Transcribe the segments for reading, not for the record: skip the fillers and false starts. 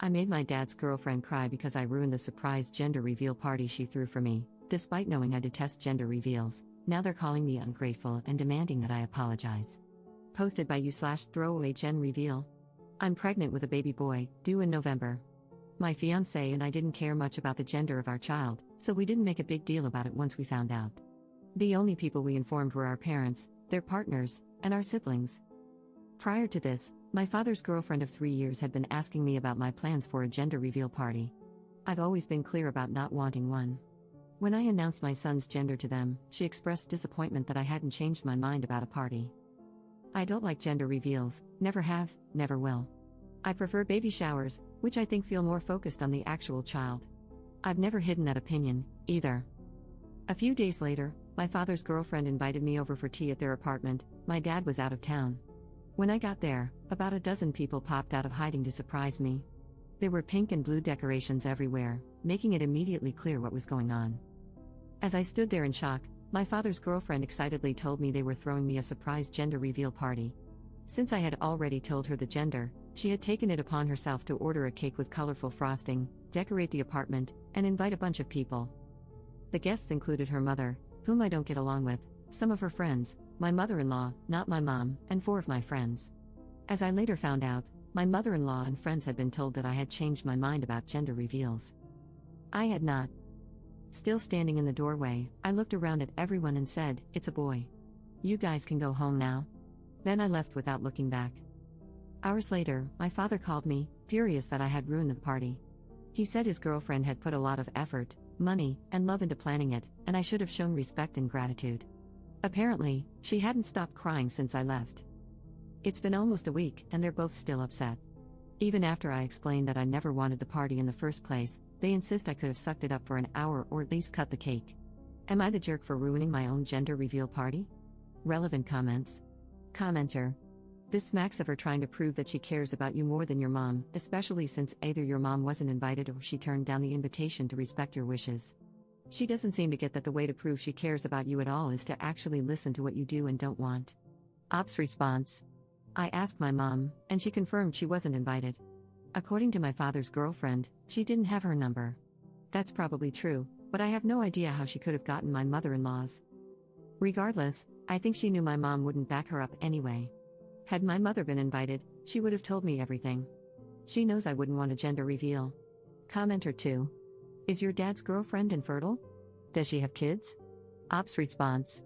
I made my dad's girlfriend cry because I ruined the surprise gender reveal party she threw for me. Despite knowing I detest gender reveals, now they're calling me ungrateful and demanding that I apologize. Posted by you/throwaway gen reveal. I'm pregnant with a baby boy, due in November. My fiancé and I didn't care much about the gender of our child, so we didn't make a big deal about it once we found out. The only people we informed were our parents, their partners, and our siblings. Prior to this, my father's girlfriend of 3 years had been asking me about my plans for a gender reveal party. I've always been clear about not wanting one. When I announced my son's gender to them, she expressed disappointment that I hadn't changed my mind about a party. I don't like gender reveals, never have, never will. I prefer baby showers, which I think feel more focused on the actual child. I've never hidden that opinion, either. A few days later, my father's girlfriend invited me over for tea at their apartment. My dad was out of town. When I got there, about a dozen people popped out of hiding to surprise me. There were pink and blue decorations everywhere, making it immediately clear what was going on. As I stood there in shock, my father's girlfriend excitedly told me they were throwing me a surprise gender reveal party. Since I had already told her the gender, she had taken it upon herself to order a cake with colorful frosting, decorate the apartment, and invite a bunch of people. The guests included her mother, whom I don't get along with, some of her friends, my mother-in-law, not my mom, and 4 of my friends. As I later found out, my mother-in-law and friends had been told that I had changed my mind about gender reveals. I had not. Still standing in the doorway, I looked around at everyone and said, "It's a boy. You guys can go home now." Then I left without looking back. Hours later, my father called me, furious that I had ruined the party. He said his girlfriend had put a lot of effort, money, and love into planning it, and I should have shown respect and gratitude. Apparently, she hadn't stopped crying since I left. It's been almost a week, and they're both still upset. Even after I explained that I never wanted the party in the first place, they insist I could have sucked it up for an hour or at least cut the cake. Am I the jerk for ruining my own gender reveal party? Relevant comments. Commenter. This smacks of her trying to prove that she cares about you more than your mom, especially since either your mom wasn't invited or she turned down the invitation to respect your wishes. She doesn't seem to get that the way to prove she cares about you at all is to actually listen to what you do and don't want. Ops response. I asked my mom, and she confirmed she wasn't invited. According to my father's girlfriend, she didn't have her number. That's probably true, but I have no idea how she could have gotten my mother-in-law's. Regardless, I think she knew my mom wouldn't back her up anyway. Had my mother been invited, she would have told me everything. She knows I wouldn't want a gender reveal. Commenter 2. Is your dad's girlfriend infertile? Does she have kids? Ops response.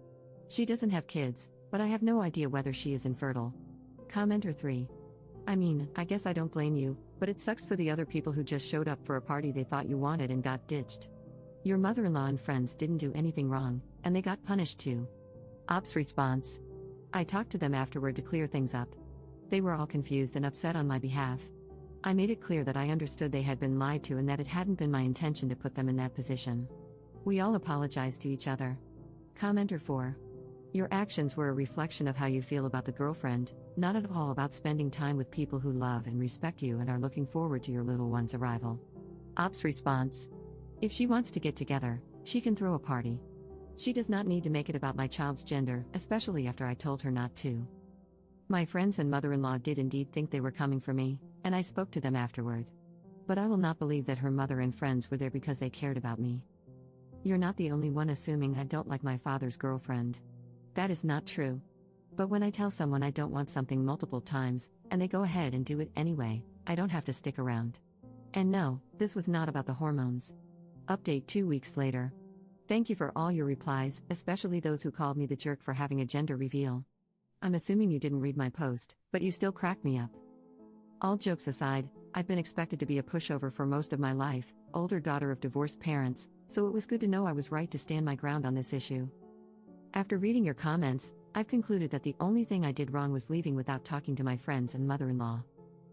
She doesn't have kids, but I have no idea whether she is infertile. Commenter 3. I mean, I guess I don't blame you, but it sucks for the other people who just showed up for a party they thought you wanted and got ditched. Your mother-in-law and friends didn't do anything wrong, and they got punished too. Ops response. I talked to them afterward to clear things up. They were all confused and upset on my behalf. I made it clear that I understood they had been lied to and that it hadn't been my intention to put them in that position. We all apologized to each other. Commenter 4. Your actions were a reflection of how you feel about the girlfriend, not at all about spending time with people who love and respect you and are looking forward to your little one's arrival. Ops response. If she wants to get together, she can throw a party. She does not need to make it about my child's gender, especially after I told her not to. My friends and mother-in-law did indeed think they were coming for me, and I spoke to them afterward. But I will not believe that her mother and friends were there because they cared about me. You're not the only one assuming I don't like my father's girlfriend. That is not true. But when I tell someone I don't want something multiple times, and they go ahead and do it anyway, I don't have to stick around. And no, this was not about the hormones. Update 2 weeks later. Thank you for all your replies, especially those who called me the jerk for having a gender reveal. I'm assuming you didn't read my post, but you still cracked me up. All jokes aside, I've been expected to be a pushover for most of my life, older daughter of divorced parents, so it was good to know I was right to stand my ground on this issue. After reading your comments, I've concluded that the only thing I did wrong was leaving without talking to my friends and mother-in-law.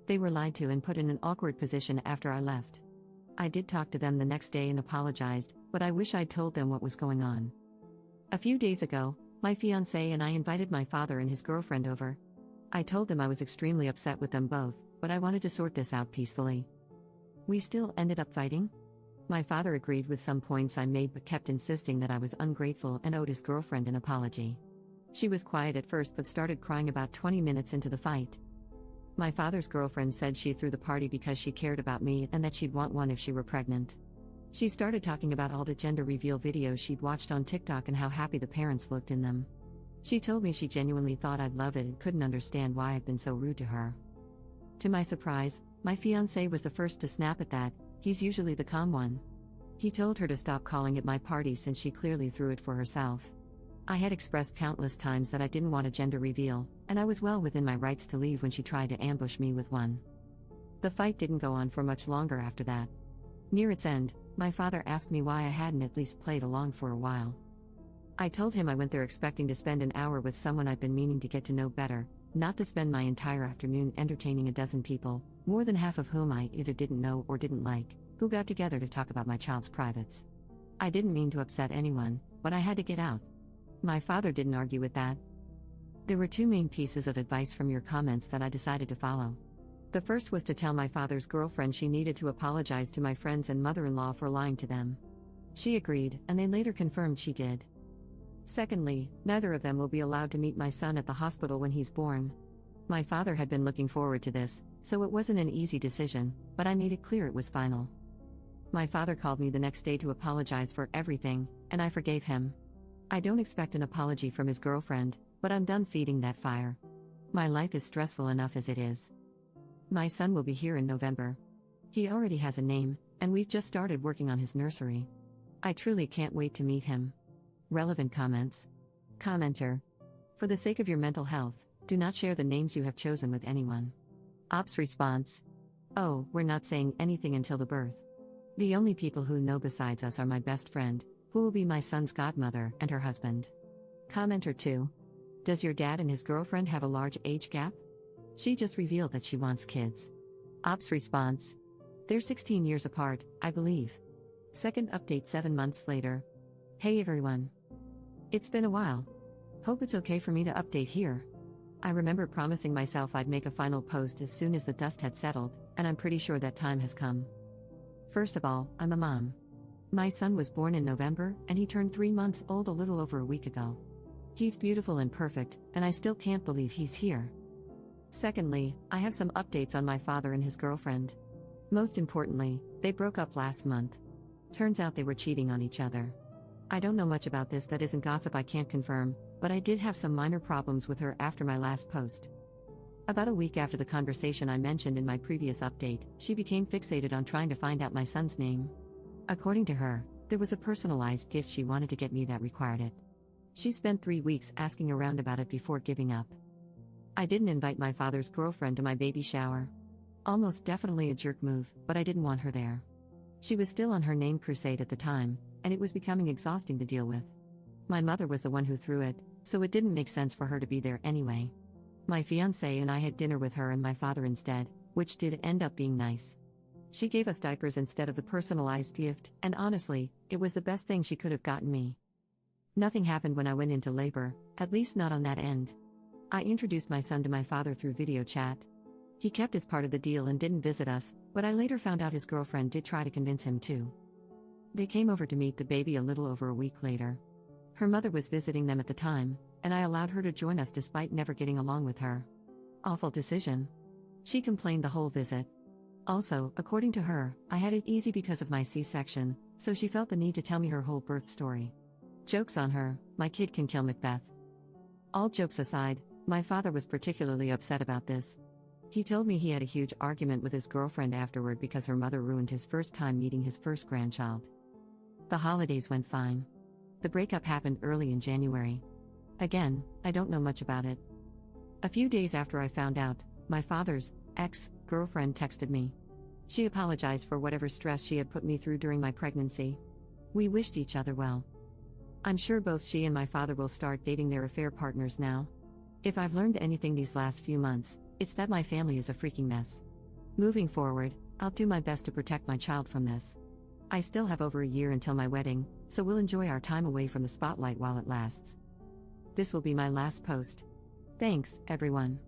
They were lied to and put in an awkward position after I left. I did talk to them the next day and apologized, but I wish I'd told them what was going on. A few days ago, my fiancé and I invited my father and his girlfriend over. I told them I was extremely upset with them both, but I wanted to sort this out peacefully. We still ended up fighting. My father agreed with some points I made but kept insisting that I was ungrateful and owed his girlfriend an apology. She was quiet at first but started crying about 20 minutes into the fight. My father's girlfriend said she threw the party because she cared about me and that she'd want one if she were pregnant. She started talking about all the gender reveal videos she'd watched on TikTok and how happy the parents looked in them. She told me she genuinely thought I'd love it and couldn't understand why I'd been so rude to her. To my surprise, my fiancé was the first to snap at that. He's usually the calm one. He told her to stop calling it my party since she clearly threw it for herself. I had expressed countless times that I didn't want a gender reveal, and I was well within my rights to leave when she tried to ambush me with one. The fight didn't go on for much longer after that. Near its end, my father asked me why I hadn't at least played along for a while. I told him I went there expecting to spend an hour with someone I'd been meaning to get to know better, not to spend my entire afternoon entertaining a dozen people, more than half of whom I either didn't know or didn't like, who got together to talk about my child's privates. I didn't mean to upset anyone, but I had to get out. My father didn't argue with that. There were two main pieces of advice from your comments that I decided to follow. The first was to tell my father's girlfriend she needed to apologize to my friends and mother-in-law for lying to them. She agreed, and they later confirmed she did. Secondly, neither of them will be allowed to meet my son at the hospital when he's born. My father had been looking forward to this, so it wasn't an easy decision, but I made it clear it was final. My father called me the next day to apologize for everything, and I forgave him. I don't expect an apology from his girlfriend, but I'm done feeding that fire. My life is stressful enough as it is. My son will be here in November. He already has a name, and we've just started working on his nursery. I truly can't wait to meet him. Relevant comments. Commenter. For the sake of your mental health, do not share the names you have chosen with anyone. Ops response. Oh, we're not saying anything until the birth. The only people who know besides us are my best friend, who will be my son's godmother, and her husband. Commenter 2. Does your dad and his girlfriend have a large age gap? She just revealed that she wants kids. Ops response. They're 16 years apart, I believe. Second update 7 months later. Hey everyone. It's been a while. Hope it's okay for me to update here. I remember promising myself I'd make a final post as soon as the dust had settled, and I'm pretty sure that time has come. First of all, I'm a mom. My son was born in November, and he turned 3 months old a little over a week ago. He's beautiful and perfect, and I still can't believe he's here. Secondly, I have some updates on my father and his girlfriend. Most importantly, they broke up last month. Turns out they were cheating on each other. I don't know much about this that isn't gossip I can't confirm, but I did have some minor problems with her after my last post. About a week after the conversation I mentioned in my previous update, she became fixated on trying to find out my son's name. According to her, there was a personalized gift she wanted to get me that required it. She spent 3 weeks asking around about it before giving up. I didn't invite my father's girlfriend to my baby shower. Almost definitely a jerk move, but I didn't want her there. She was still on her name crusade at the time, and it was becoming exhausting to deal with. My mother was the one who threw it, so it didn't make sense for her to be there anyway. My fiancé and I had dinner with her and my father instead, which did end up being nice. She gave us diapers instead of the personalized gift, and honestly, it was the best thing she could have gotten me. Nothing happened when I went into labor, at least not on that end. I introduced my son to my father through video chat. He kept his part of the deal and didn't visit us, but I later found out his girlfriend did try to convince him to. They came over to meet the baby a little over a week later. Her mother was visiting them at the time, and I allowed her to join us despite never getting along with her. Awful decision. She complained the whole visit. Also, according to her, I had it easy because of my C-section, so she felt the need to tell me her whole birth story. Joke's on her, my kid can kill Macbeth. All jokes aside, my father was particularly upset about this. He told me he had a huge argument with his girlfriend afterward because her mother ruined his first time meeting his first grandchild. The holidays went fine. The breakup happened early in January. Again, I don't know much about it. A few days after I found out, my father's ex-girlfriend texted me. She apologized for whatever stress she had put me through during my pregnancy. We wished each other well. I'm sure both she and my father will start dating their affair partners now. If I've learned anything these last few months, it's that my family is a freaking mess. Moving forward, I'll do my best to protect my child from this. I still have over a year until my wedding, so we'll enjoy our time away from the spotlight while it lasts. This will be my last post. Thanks, everyone.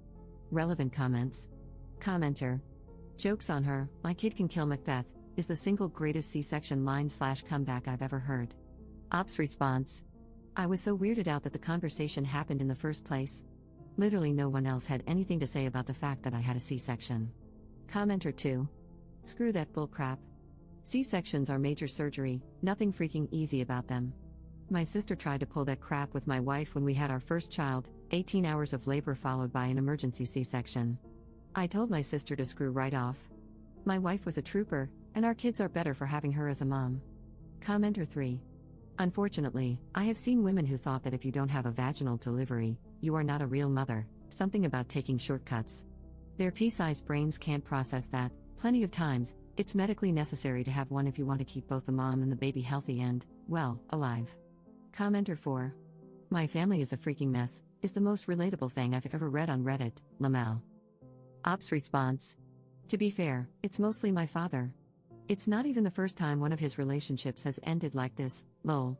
Relevant comments. Commenter. Joke's on her, my kid can kill Macbeth, is the single greatest C-section line/comeback I've ever heard. Ops response. I was so weirded out that the conversation happened in the first place. Literally no one else had anything to say about the fact that I had a C-section. Commenter 2. Screw that bullcrap. C-sections are major surgery, nothing freaking easy about them. My sister tried to pull that crap with my wife when we had our first child, 18 hours of labor followed by an emergency C-section. I told my sister to screw right off. My wife was a trooper, and our kids are better for having her as a mom. Commenter 3. Unfortunately, I have seen women who thought that if you don't have a vaginal delivery, you are not a real mother, something about taking shortcuts. Their pea-sized brains can't process that. Plenty of times, it's medically necessary to have one if you want to keep both the mom and the baby healthy and, well, alive. Commenter 4. My family is a freaking mess, is the most relatable thing I've ever read on Reddit, Lamau. Ops response. To be fair, it's mostly my father. It's not even the first time one of his relationships has ended like this, lol.